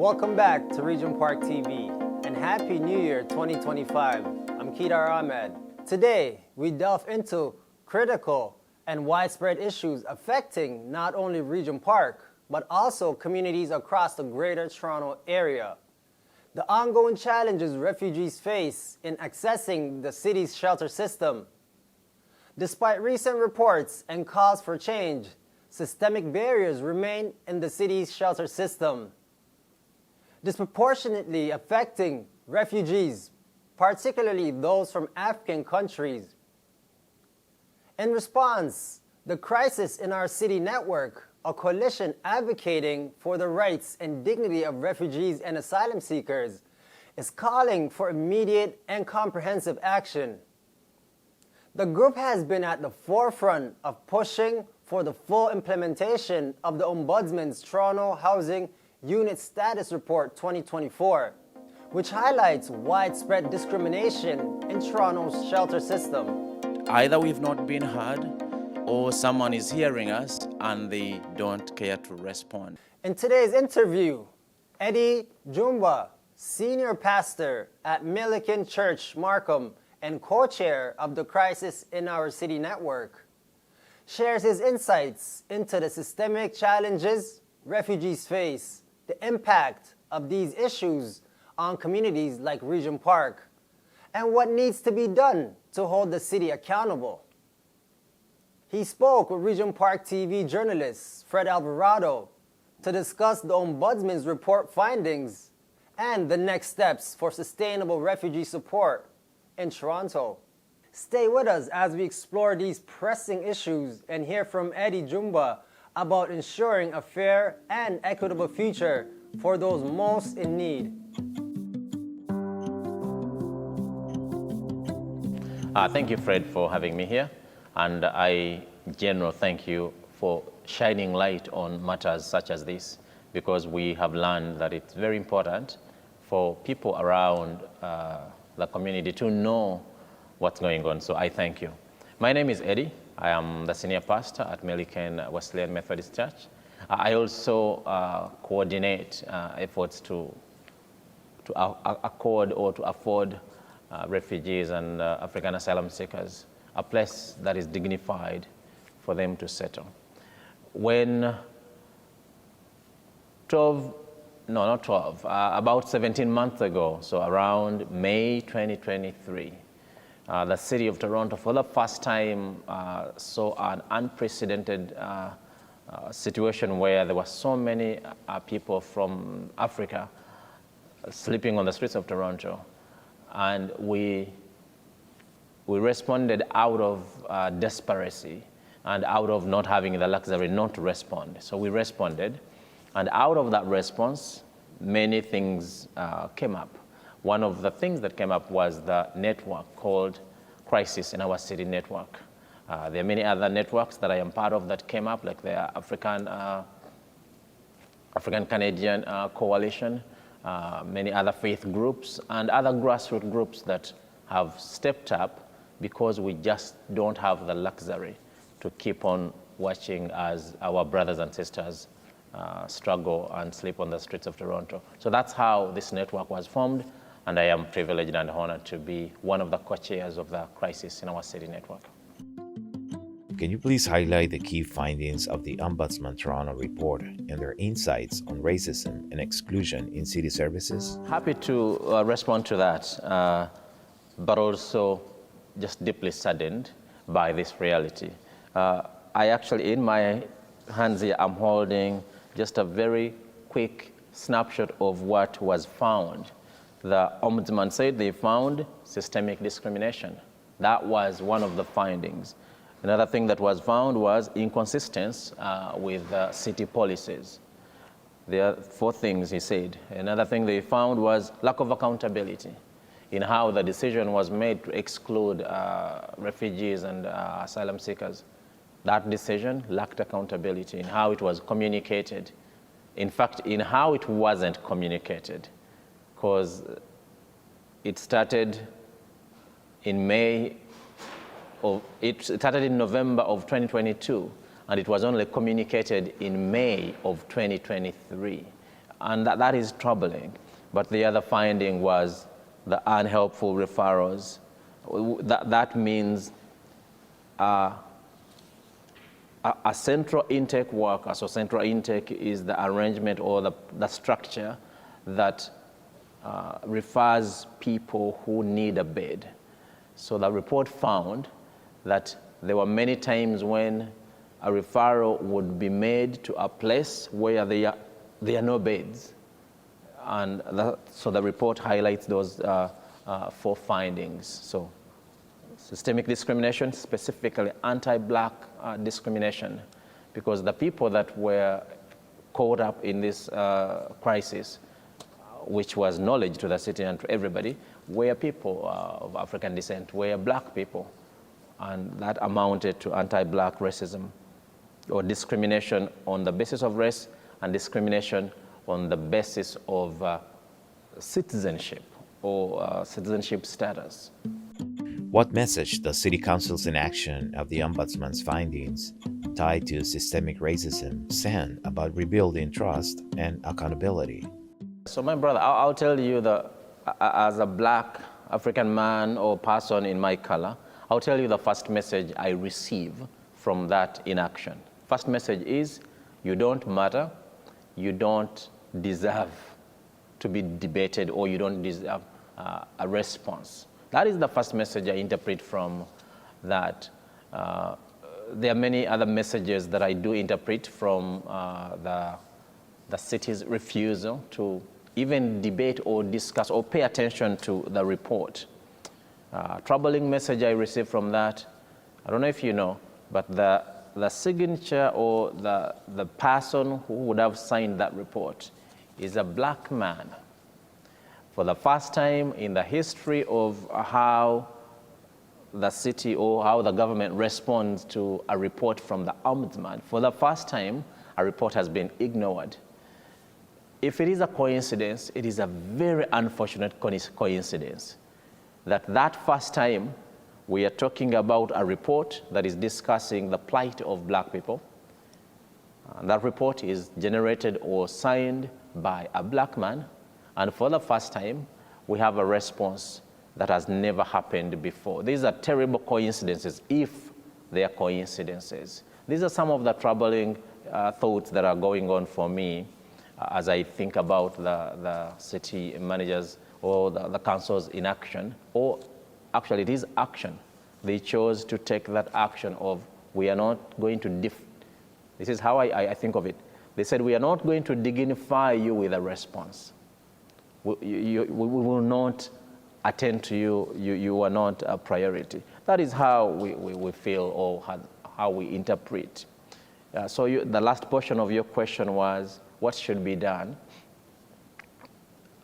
Welcome back to Regent Park TV and Happy New Year 2025. I'm Kedar Ahmed. Today, we delve into critical and widespread issues affecting not only Regent Park, but also communities across the Greater Toronto Area. The ongoing challenges refugees face in accessing the city's shelter system. Despite recent reports and calls for change, systemic barriers remain in the city's shelter system, disproportionately affecting refugees, particularly those from African countries. In response, the Crisis in Our City Network, a coalition advocating for the rights and dignity of refugees and asylum seekers, is calling for immediate and comprehensive action. The group has been at the forefront of pushing for the full implementation of the Ombudsman's Toronto Housing Unit Status Report 2024, which highlights widespread discrimination in Toronto's shelter system. Either we've not been heard, or someone is hearing us and they don't care to respond. In today's interview, Eddie Jjumba, senior pastor at Milliken Church, Markham, and co-chair of the Crisis in Our City Network, shares his insights into the systemic challenges refugees face, the impact of these issues on communities like Regent Park, and what needs to be done to hold the city accountable. He spoke with Regent Park TV journalist Fred Alvarado to discuss the Ombudsman's report findings and the next steps for sustainable refugee support in Toronto. Stay with us as we explore these pressing issues and hear from Eddie Jjumba about ensuring a fair and equitable future for those most in need. Thank you, Fred, for having me here. And I, General, thank you for shining light on matters such as this, because we have learned that it's very important for people around the community to know what's going on. So I thank you. My name is Eddie. I am the senior pastor at Milliken Wesleyan Methodist Church. I also coordinate efforts to accord or to afford refugees and African asylum seekers a place that is dignified for them to settle. When about 17 months ago, so around May 2023, the city of Toronto, for the first time, saw an unprecedented situation where there were so many people from Africa sleeping on the streets of Toronto. And we responded out of desperation and out of not having the luxury not to respond. So we responded, and out of that response, many things came up. One of the things that came up was the network called Crisis in Our City Network. There are many other networks that I am part of that came up, like the African-Canadian Coalition, many other faith groups, and other grassroots groups that have stepped up because we just don't have the luxury to keep on watching as our brothers and sisters struggle and sleep on the streets of Toronto. So that's how this network was formed, and I am privileged and honored to be one of the co-chairs of the Crisis in Our City Network. Can you please highlight the key findings of the Ombudsman Toronto report and their insights on racism and exclusion in city services? Happy to respond to that, but also just deeply saddened by this reality. I actually, in my hands here, I'm holding just a very quick snapshot of what was found. The Ombudsman said they found systemic discrimination. That was one of the findings. Another thing that was found was inconsistency with city policies. There are 4 things he said. Another thing they found was lack of accountability in how the decision was made to exclude refugees and asylum seekers. That decision lacked accountability in how it was communicated. In fact, in how it wasn't communicated, because it started in November of 2022, and it was only communicated in May of 2023. and that is troubling. But the other finding was the unhelpful referrals. That means a central intake worker. So central intake is the arrangement or the structure that refers people who need a bed. So the report found that there were many times when a referral would be made to a place where there are no beds. And so the report highlights those 4 findings. So systemic discrimination, specifically anti-black discrimination, because the people that were caught up in this crisis, which was knowledge to the city and to everybody, were people of African descent, were black people. And that amounted to anti-black racism or discrimination on the basis of race and discrimination on the basis of citizenship or citizenship status. What message does City Council's inaction of the Ombudsman's findings tied to systemic racism send about rebuilding trust and accountability? So my brother, I'll tell you that as a black African man or person in my color, I'll tell you the first message I receive from that inaction. First message is, you don't matter, you don't deserve to be debated, or you don't deserve a response. That is the first message I interpret from that. There are many other messages that I do interpret from the city's refusal to even debate or discuss or pay attention to the report. Troubling message I received from that, I don't know if you know, but the signature or the person who would have signed that report is a black man. For the first time in the history of how the city or how the government responds to a report from the Ombudsman, for the first time, a report has been ignored. If it is a coincidence, it is a very unfortunate coincidence that first time we are talking about a report that is discussing the plight of black people. That report is generated or signed by a black man, and for the first time, we have a response that has never happened before. These are terrible coincidences, if they are coincidences. These are some of the troubling thoughts that are going on for me as I think about the city managers or the council's inaction, or actually it is action. They chose to take that action of, we are not going to this is how I think of it. They said, we are not going to dignify you with a response. We will not attend to you. You are not a priority. That is how we feel, or how we interpret. So the last portion of your question was, what should be done?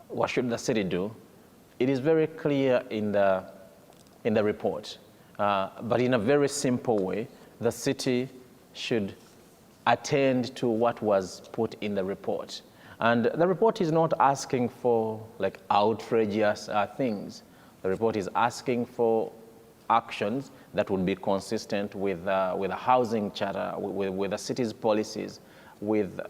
What should the city do? It is very clear in the report, but in a very simple way, the city should attend to what was put in the report. And the report is not asking for like outrageous things. The report is asking for actions that would be consistent with a housing charter, with the city's policies, with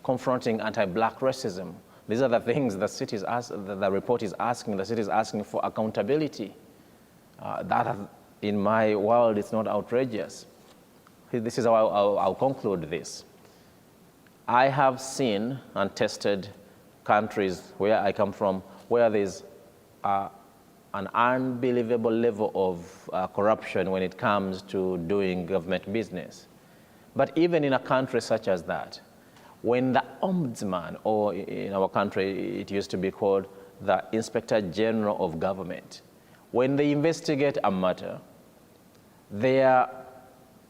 confronting anti-black racism. These are the things the report is asking. The city is asking for accountability. That, in my world, it's not outrageous. This is how I'll conclude this. I have seen and tested countries where I come from, where there's an unbelievable level of corruption when it comes to doing government business. But even in a country such as that, when the Ombudsman, or in our country it used to be called the Inspector General of Government, when they investigate a matter, they are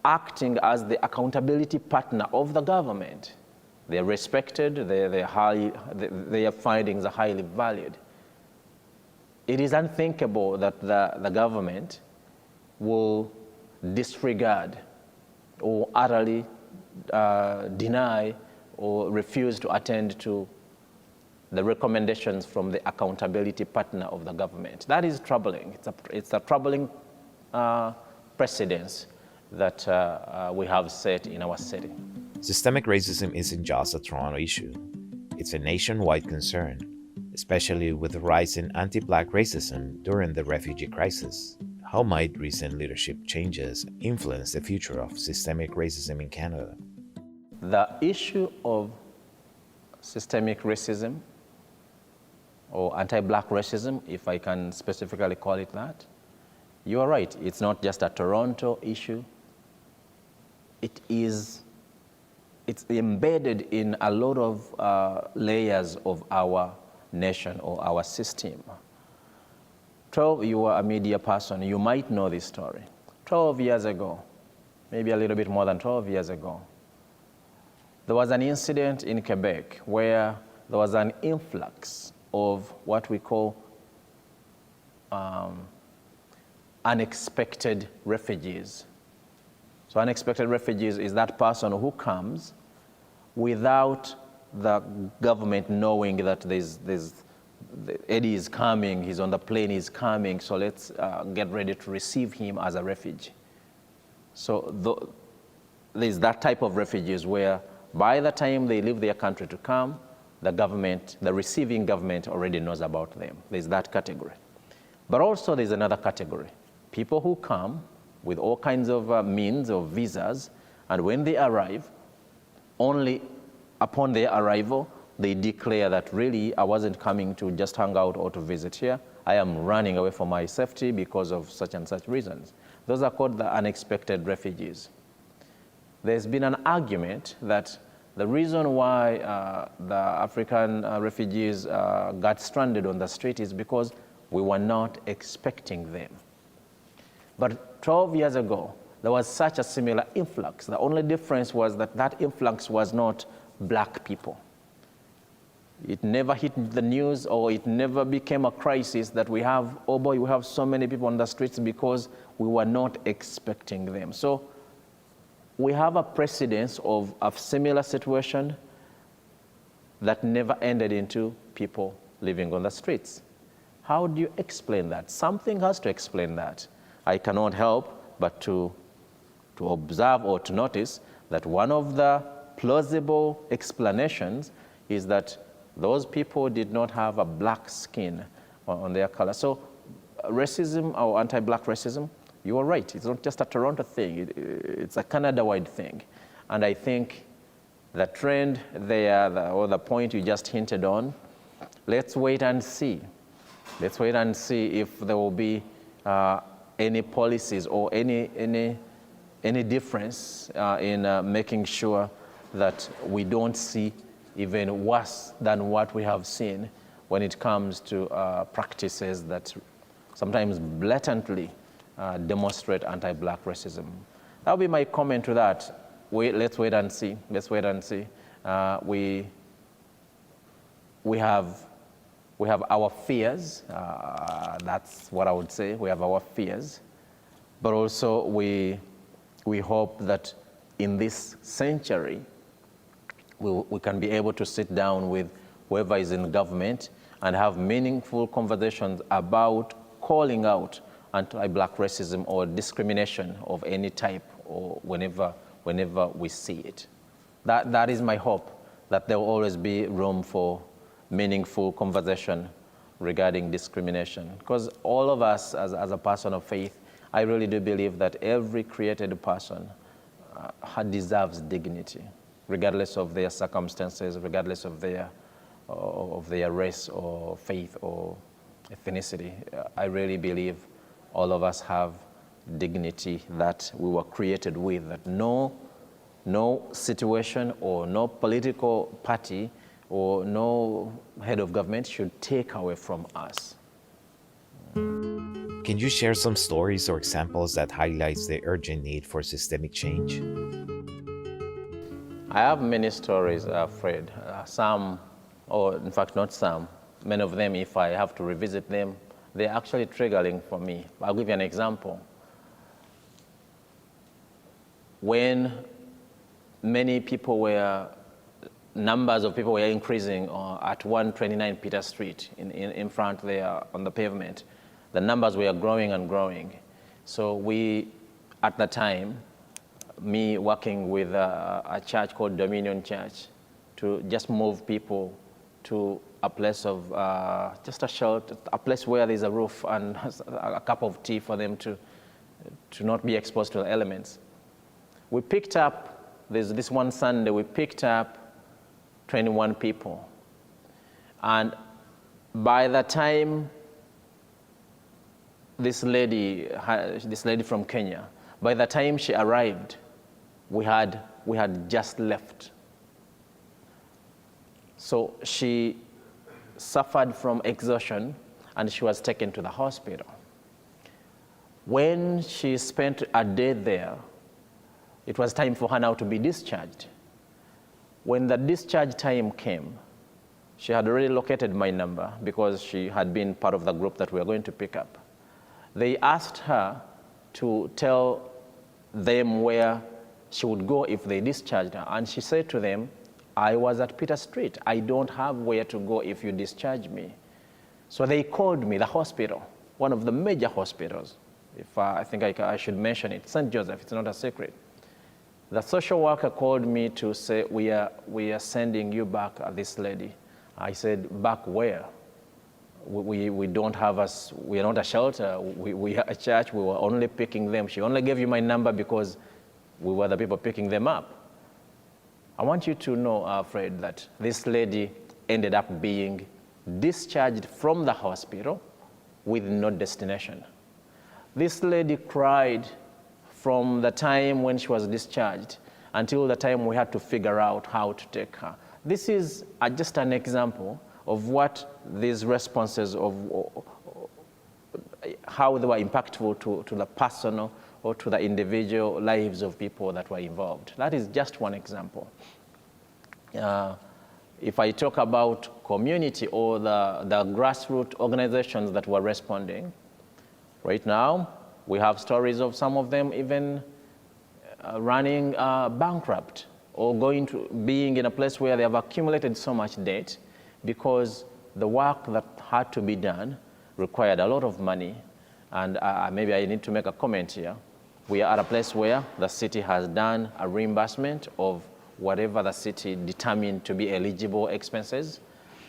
acting as the accountability partner of the government. They are respected, their findings are highly valued. It is unthinkable that the government will disregard or utterly deny or refuse to attend to the recommendations from the accountability partner of the government. That is troubling. It's a troubling precedence that we have set in our city. Systemic racism isn't just a Toronto issue. It's a nationwide concern, especially with the rise in anti-Black racism during the refugee crisis. How might recent leadership changes influence the future of systemic racism in Canada? The issue of systemic racism or anti-Black racism, if I can specifically call it that, you are right. It's not just a Toronto issue. It's embedded in a lot of layers of our nation or our system. 12, you are a media person, you might know this story. 12 years ago, maybe a little bit more than 12 years ago, there was an incident in Quebec where there was an influx of what we call unexpected refugees. So unexpected refugees is that person who comes without the government knowing that Eddie is coming, he's on the plane, he's coming, so let's get ready to receive him as a refugee. So there's that type of refugees where by the time they leave their country to come, the receiving government already knows about them. There's that category. But also there's another category. People who come with all kinds of means of visas, and when they arrive, only upon their arrival, they declare that really I wasn't coming to just hang out or to visit here. I am running away for my safety because of such and such reasons. Those are called the unexpected refugees. There's been an argument that the reason why the African refugees got stranded on the street is because we were not expecting them. But 12 years ago, there was such a similar influx. The only difference was that that influx was not Black people. It never hit the news, or it never became a crisis that we have, oh boy, we have so many people on the streets, because we were not expecting them. So we have a precedence of a similar situation that never ended into people living on the streets. How do you explain that? Something has to explain that. I cannot help but to observe or to notice that one of the plausible explanations is that those people did not have a Black skin on their color. So racism or anti-Black racism, you are right. It's not just a Toronto thing. It's a Canada-wide thing. And I think the trend there, or the point you just hinted on, let's wait and see. Let's wait and see if there will be any policies or any difference in making sure that we don't see even worse than what we have seen when it comes to practices that sometimes blatantly demonstrate anti-Black racism. That would be my comment to that. Let's wait and see. Let's wait and see. We have our fears. That's what I would say. We have our fears. But also we hope that in this century, we can be able to sit down with whoever is in government and have meaningful conversations about calling out anti-Black racism or discrimination of any type, or whenever we see it. That is my hope, that there will always be room for meaningful conversation regarding discrimination. Because all of us, as a person of faith, I really do believe that every created person deserves dignity, regardless of their circumstances, regardless of their race or faith or ethnicity. I really believe all of us have dignity that we were created with, that no situation or no political party or no head of government should take away from us. Can you share some stories or examples that highlights the urgent need for systemic change? I have many stories, Fred. Some, or in fact not some, many of them, if I have to revisit them, they're actually triggering for me. I'll give you an example. When numbers of people were increasing at 129 Peter Street in front there on the pavement, the numbers were growing and growing. So we, at the time, me working with a church called Dominion Church, to just move people to a place of just a shelter, a place where there's a roof and a cup of tea for them to not be exposed to the elements. We picked up, there's this one Sunday, we picked up 21 people. And by the time this lady from Kenya, by the time she arrived, we had just left. So she suffered from exhaustion and she was taken to the hospital. When she spent a day there, it was time for her now to be discharged. When the discharge time came, she had already located my number because she had been part of the group that we were going to pick up. They asked her to tell them where she would go if they discharged her. And she said to them, I was at Peter Street. I don't have where to go if you discharge me. So they called me, the hospital, one of the major hospitals. If I think I should mention it, St. Joseph, it's not a secret. The social worker called me to say, we are sending you back, this lady. I said, back where? We don't have we are not a shelter, we are a church, we were only picking them. She only gave you my number because we were the people picking them up. I want you to know, Fred, that this lady ended up being discharged from the hospital with no destination. This lady cried from the time when she was discharged until the time we had to figure out how to take her. This is just an example of what these responses of how they were impactful to the personal or to the individual lives of people that were involved. That is just one example. If I talk about community or the grassroots organizations that were responding, right now we have stories of some of them even running bankrupt or being in a place where they have accumulated so much debt because the work that had to be done required a lot of money. And maybe I need to make a comment here. We are at a place where the city has done a reimbursement of whatever the city determined to be eligible expenses,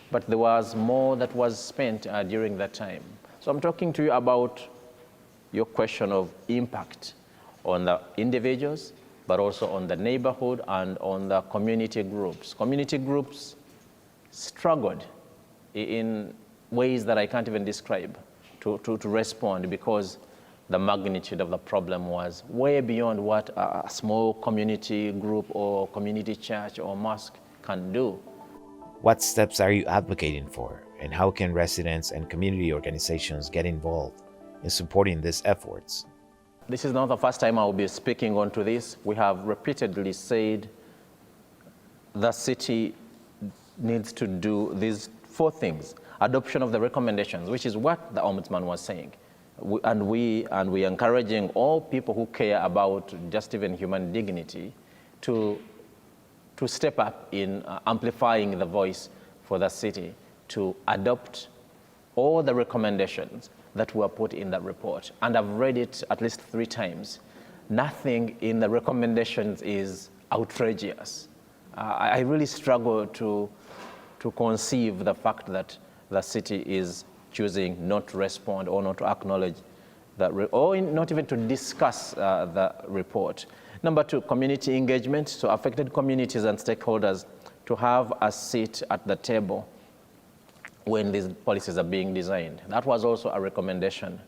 but there was more that was spent during that time. So I'm talking to you about your question of impact on the individuals, but also on the neighborhood and on the community groups. Community groups struggled in ways that I can't even describe to respond because the magnitude of the problem was way beyond what a small community group or community church or mosque can do. What steps are you advocating for, and how can residents and community organizations get involved in supporting these efforts? This is not the first time I will be speaking onto this. We have repeatedly said the city needs to do these 4 things. Adoption of the recommendations, which is what the Ombudsman was saying. And we are encouraging all people who care about just even human dignity to step up in amplifying the voice for the city, to adopt all the recommendations that were put in that report. And I've read it at least 3 times. Nothing in the recommendations is outrageous. I really struggle to conceive the fact that the city is choosing not to respond or not to acknowledge that, or not even to discuss the report. Number 2, community engagement. So affected communities and stakeholders to have a seat at the table when these policies are being designed. That was also a recommendation.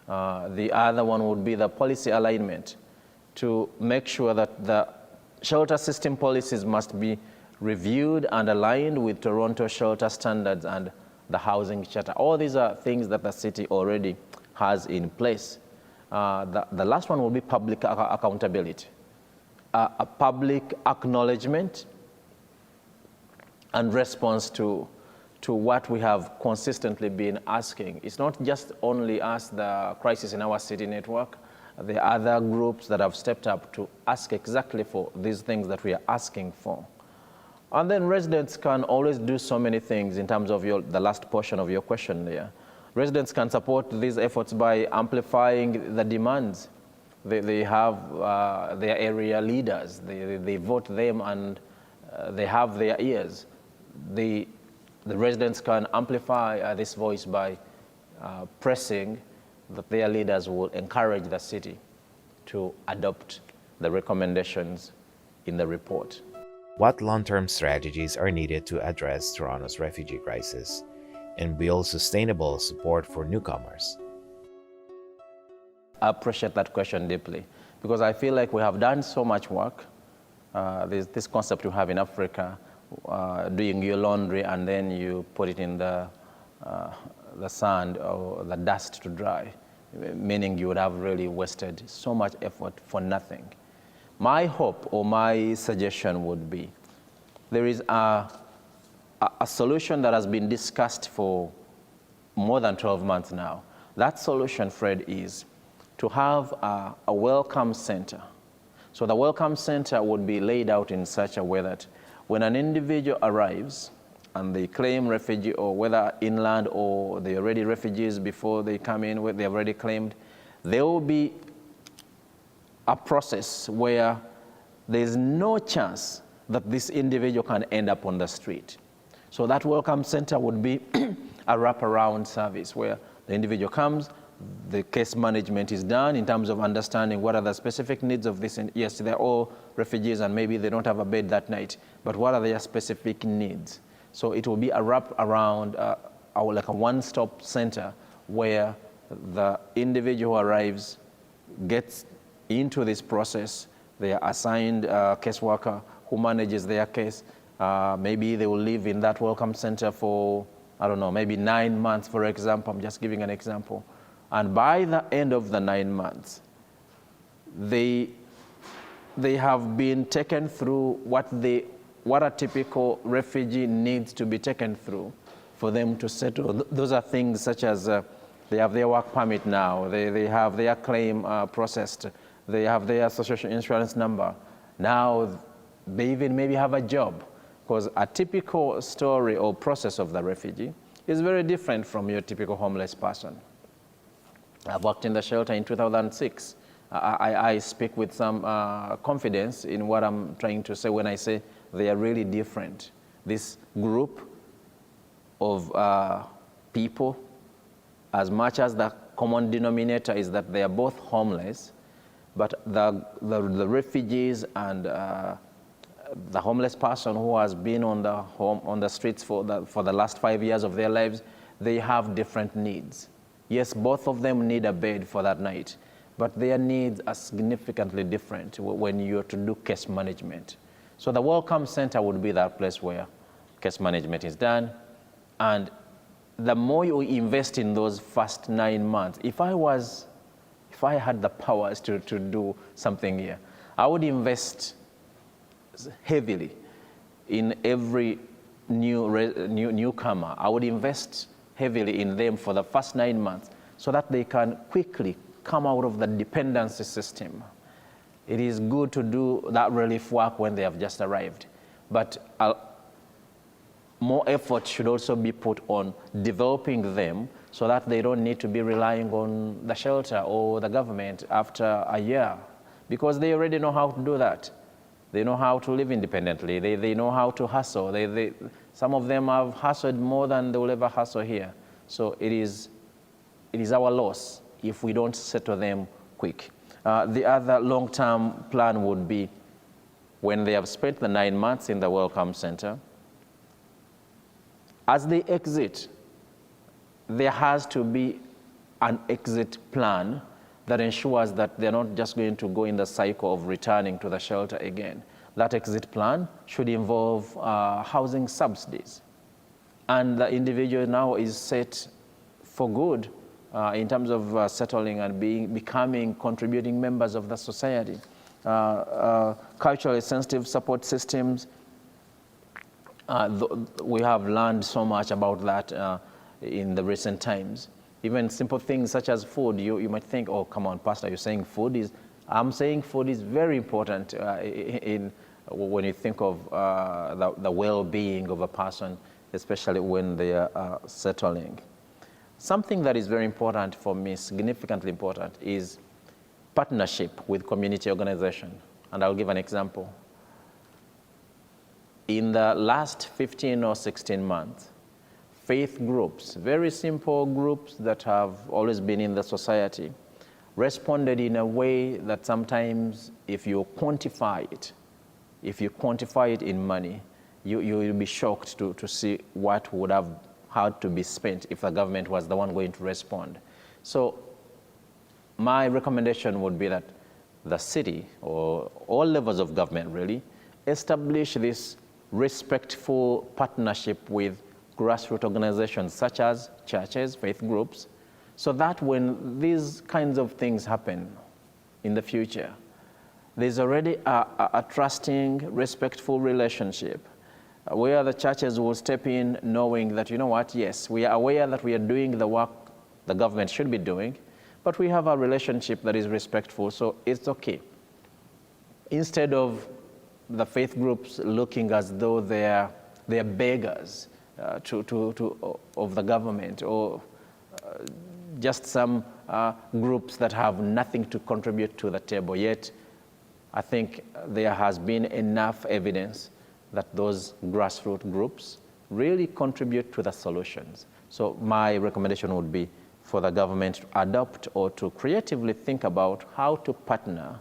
The other one would be the policy alignment, to make sure that the shelter system policies must be reviewed and aligned with Toronto shelter standards and the housing charter. All these are things that the city already has in place. The last one will be public accountability. A public acknowledgement and response to what we have consistently been asking. It's not just only us, the Crisis in Our City network. There are other groups that have stepped up to ask exactly for these things that we are asking for. And then residents can always do so many things in terms of the last portion of your question there. Residents can support these efforts by amplifying the demands. They have their area leaders. They vote them and they have their ears. The the residents can amplify this voice by pressing that their leaders will encourage the city to adopt the recommendations in the report. What long-term strategies are needed to address Toronto's refugee crisis and build sustainable support for newcomers? I appreciate that question deeply because I feel like we have done so much work. This concept you have in Africa, doing your laundry and then you put it in the sand or the dust to dry, meaning you would have really wasted so much effort for nothing. My hope or my suggestion would be there is a solution that has been discussed for more than 12 months now. That solution, Fred, is to have a welcome center. So the welcome center would be laid out in such a way that when an individual arrives and they claim refugee, or whether inland or they're already refugees before they come in, where they've already claimed, there will be a process where there's no chance that this individual can end up on the street. So that welcome center would be a wraparound service where the individual comes, the case management is done in terms of understanding what are the specific needs of this. And yes, they're all refugees and maybe they don't have a bed that night, but what are their specific needs? So it will be a wraparound, like a one-stop center where the individual who arrives gets into this process. They are assigned a caseworker who manages their case. Maybe they will live in that welcome center for, I don't know, maybe 9 months, for example. I'm just giving an example. And by the end of the 9 months, they have been taken through what a typical refugee needs to be taken through for them to settle. Those are things such as they have their work permit now, they have their claim processed, they have their social insurance number. Now they even maybe have a job, because a typical story or process of the refugee is very different from your typical homeless person. I've worked in the shelter in 2006. I speak with some confidence in what I'm trying to say when I say they are really different. This group of people, as much as the common denominator is that they are both homeless, but the refugees and the homeless person who has been on the streets for the last 5 years of their lives, they have different needs. Yes, both of them need a bed for that night, but their needs are significantly different when you're to do case management. So the Welcome Center would be that place where case management is done. And the more you invest in those first 9 months, if I had the powers to do something here, I would invest heavily in every newcomer. I would invest heavily in them for the first 9 months so that they can quickly come out of the dependency system. It is good to do that relief work when they have just arrived, but more effort should also be put on developing them so that they don't need to be relying on the shelter or the government after a year, because they already know how to do that. They know how to live independently. They know how to hustle. Some of them have hustled more than they will ever hustle here. So it is our loss if we don't settle them quick. The other long-term plan would be when they have spent the 9 months in the Welcome Center, as they exit, there has to be an exit plan that ensures that they're not just going to go in the cycle of returning to the shelter again. That exit plan should involve housing subsidies. And the individual now is set for good in terms of settling and becoming contributing members of the society. Culturally sensitive support systems, we have learned so much about that in the recent times. Even simple things such as food, you might think, oh, come on, Pastor, you're saying food is, I'm saying food is very important when you think of the well-being of a person, especially when they are settling. Something that is very important for me, significantly important, is partnership with community organization. And I'll give an example. In the last 15 or 16 months, faith groups, very simple groups that have always been in the society, responded in a way that sometimes if you quantify it in money, you will be shocked to see what would have had to be spent if the government was the one going to respond. So my recommendation would be that the city, or all levels of government really, establish this respectful partnership with grassroots organizations such as churches, faith groups, so that when these kinds of things happen in the future, there's already a trusting, respectful relationship where the churches will step in knowing that, you know what, yes, we are aware that we are doing the work the government should be doing, but we have a relationship that is respectful, so it's okay. Instead of the faith groups looking as though they're beggars of the government, or just some groups that have nothing to contribute to the table. Yet, I think there has been enough evidence that those grassroots groups really contribute to the solutions. So my recommendation would be for the government to adopt or to creatively think about how to partner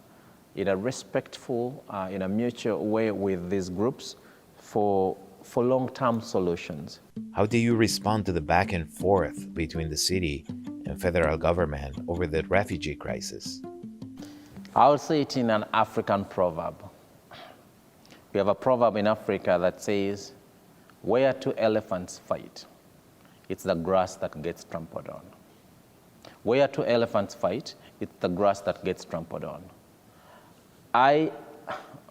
in a respectful, in a mutual way with these groups for long-term solutions. How do you respond to the back and forth between the city and federal government over the refugee crisis? I'll say it in an African proverb. We have a proverb in Africa that says, where two elephants fight, it's the grass that gets trampled on. Where two elephants fight, it's the grass that gets trampled on. And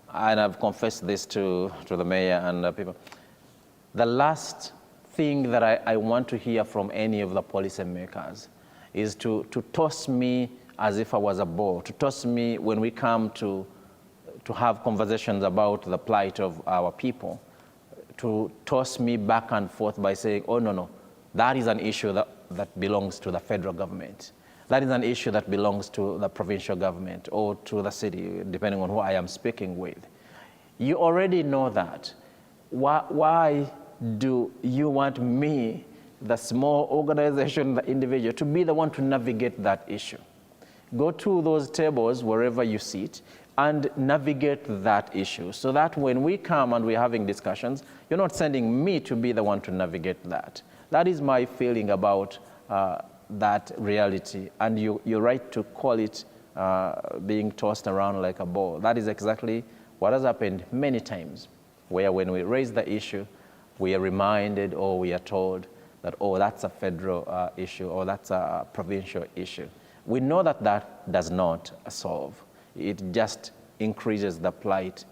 I've confessed this to the mayor and people. The last thing that I want to hear from any of the policymakers is to toss me as if I was a ball, to toss me when we come to have conversations about the plight of our people, to toss me back and forth by saying, oh, no, that is an issue that belongs to the federal government. That is an issue that belongs to the provincial government or to the city, depending on who I am speaking with. You already know that. Why do you want me, the small organization, the individual, to be the one to navigate that issue? Go to those tables wherever you sit and navigate that issue so that when we come and we're having discussions, you're not sending me to be the one to navigate that. That is my feeling about that reality. And you're right to call it being tossed around like a ball. That is exactly what has happened many times, where when we raise the issue, we are reminded or we are told that, oh, that's a federal issue or that's a provincial issue. We know that that does not solve. It just increases the plight,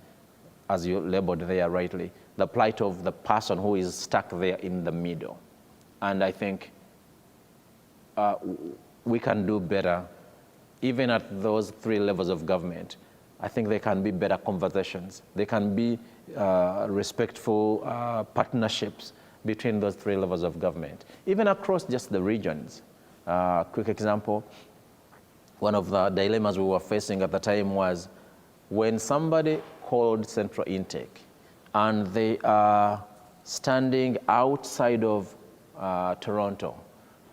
as you labeled there rightly, the plight of the person who is stuck there in the middle. And I think we can do better, even at those three levels of government. I think there can be better conversations. There can be respectful partnerships between those three levels of government, even across just the regions. Quick example, one of the dilemmas we were facing at the time was when somebody called central intake and they are standing outside of Toronto.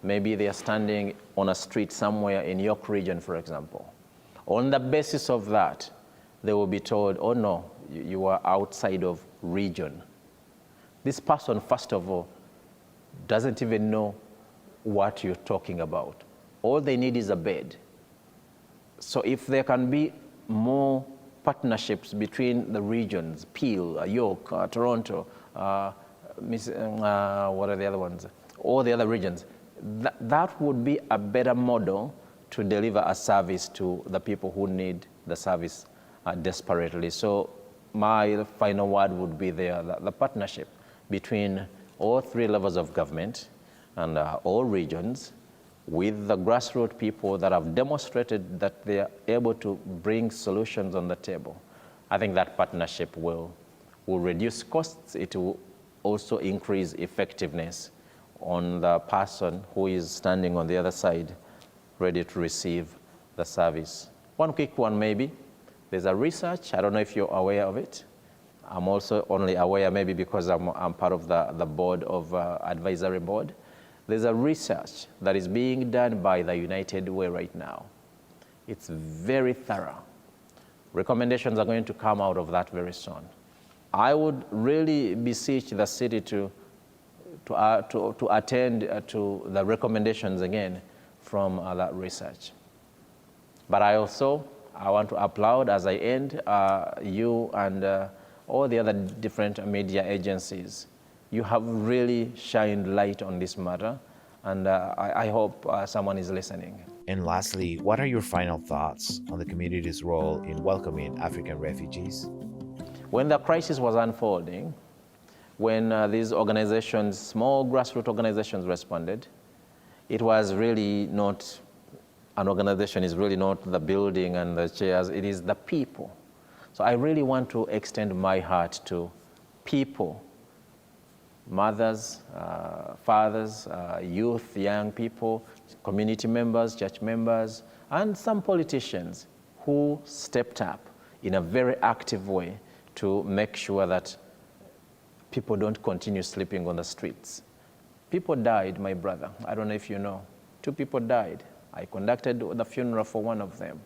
Maybe they are standing on a street somewhere in York region, for example. On the basis of that, they will be told, oh no, you are outside of region. This person, first of all, doesn't even know what you're talking about. All they need is a bed. So if there can be more partnerships between the regions, Peel, York, Toronto, what are the other ones? All the other regions, that would be a better model to deliver a service to the people who need the service desperately. So my final word would be there, the partnership between all three levels of government and all regions with the grassroots people that have demonstrated that they are able to bring solutions on the table. I think that partnership will reduce costs. It will also increase effectiveness on the person who is standing on the other side, ready to receive the service. One quick one maybe. There's a research, I don't know if you're aware of it. I'm also only aware, maybe because I'm part of the board of advisory board. There's a research that is being done by the United Way right now. It's very thorough. Recommendations are going to come out of that very soon. I would really beseech the city to attend to the recommendations again from that research. But I want to applaud as I end you and all the other different media agencies. You have really shined light on this matter, and I hope someone is listening. And lastly, what are your final thoughts on the community's role in welcoming African refugees? When the crisis was unfolding, when these organizations, small grassroots organizations responded, it was really not, an organization is really not the building and the chairs, it is the people. So I really want to extend my heart to people, mothers, fathers, youth, young people, community members, church members, and some politicians who stepped up in a very active way to make sure that people don't continue sleeping on the streets. People died, my brother. I don't know if you know. 2 people died. I conducted the funeral for one of them.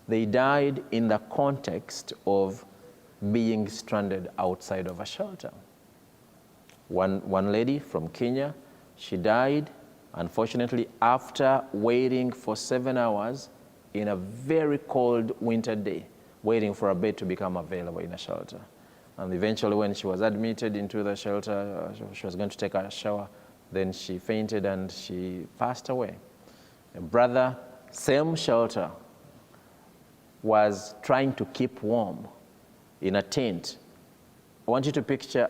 They died in the context of being stranded outside of a shelter. One lady from Kenya, she died, unfortunately, after waiting for 7 hours in a very cold winter day, waiting for a bed to become available in a shelter. And eventually when she was admitted into the shelter, she was going to take a shower, then she fainted and she passed away. A brother, same shelter, was trying to keep warm in a tent. I want you to picture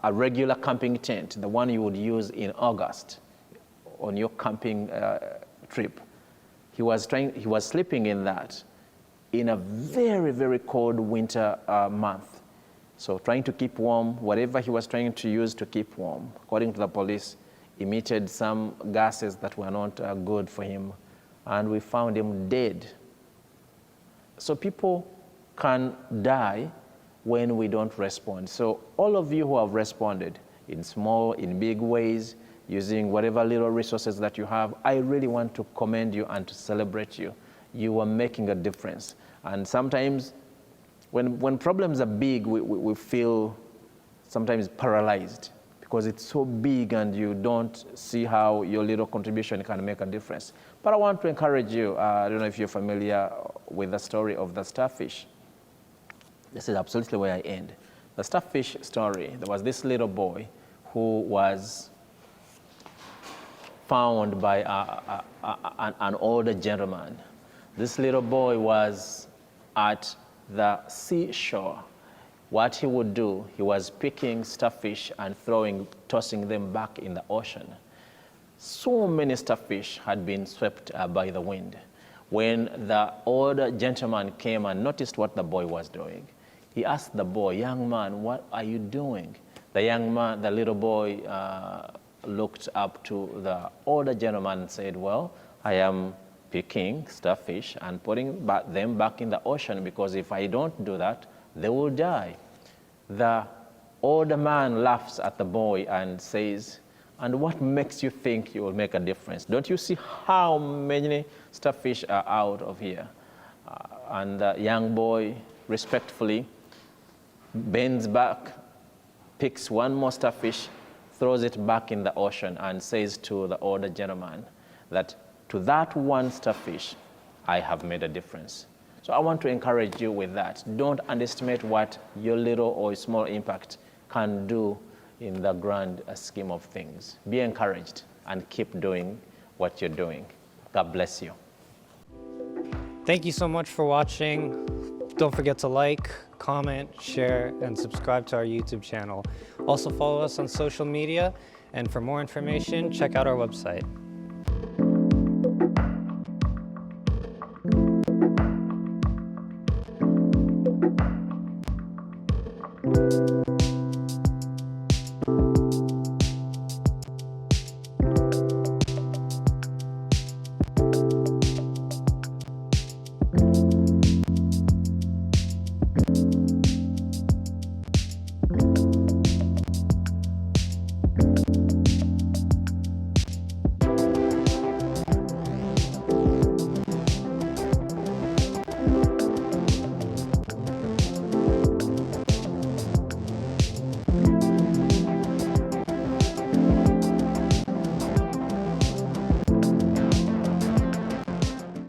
a regular camping tent, the one you would use in August on your camping trip. He was sleeping in that in a very, very cold winter month. So trying to keep warm, whatever he was trying to use to keep warm, according to the police, emitted some gases that were not good for him, and we found him dead. So people can die when we don't respond. So all of you who have responded in small, in big ways, using whatever little resources that you have, I really want to commend you and to celebrate you. You are making a difference. And sometimes when problems are big, we feel sometimes paralyzed because it's so big and you don't see how your little contribution can make a difference. But I want to encourage you, I don't know if you're familiar with the story of the starfish. This is absolutely where I end. The starfish story, there was this little boy who was found by an older gentleman. This little boy was at the seashore. What he would do, he was picking starfish and tossing them back in the ocean. So many starfish had been swept by the wind. When the older gentleman came and noticed what the boy was doing, he asked the boy, "Young man, what are you doing?" The young man, the little boy, looked up to the older gentleman and said, "Well, I am picking starfish and putting them back in the ocean because if I don't do that, they will die." The older man laughs at the boy and says, "And what makes you think you will make a difference? Don't you see how many starfish are out of here?" And the young boy respectfully bends back, picks one more starfish, throws it back in the ocean and says to the older gentleman that to that one starfish, I have made a difference. So I want to encourage you with that. Don't underestimate what your little or small impact can do in the grand scheme of things. Be encouraged and keep doing what you're doing. God bless you. Thank you so much for watching. Don't forget to like, comment, share, and subscribe to our YouTube channel. Also follow us on social media, and for more information, check out our website.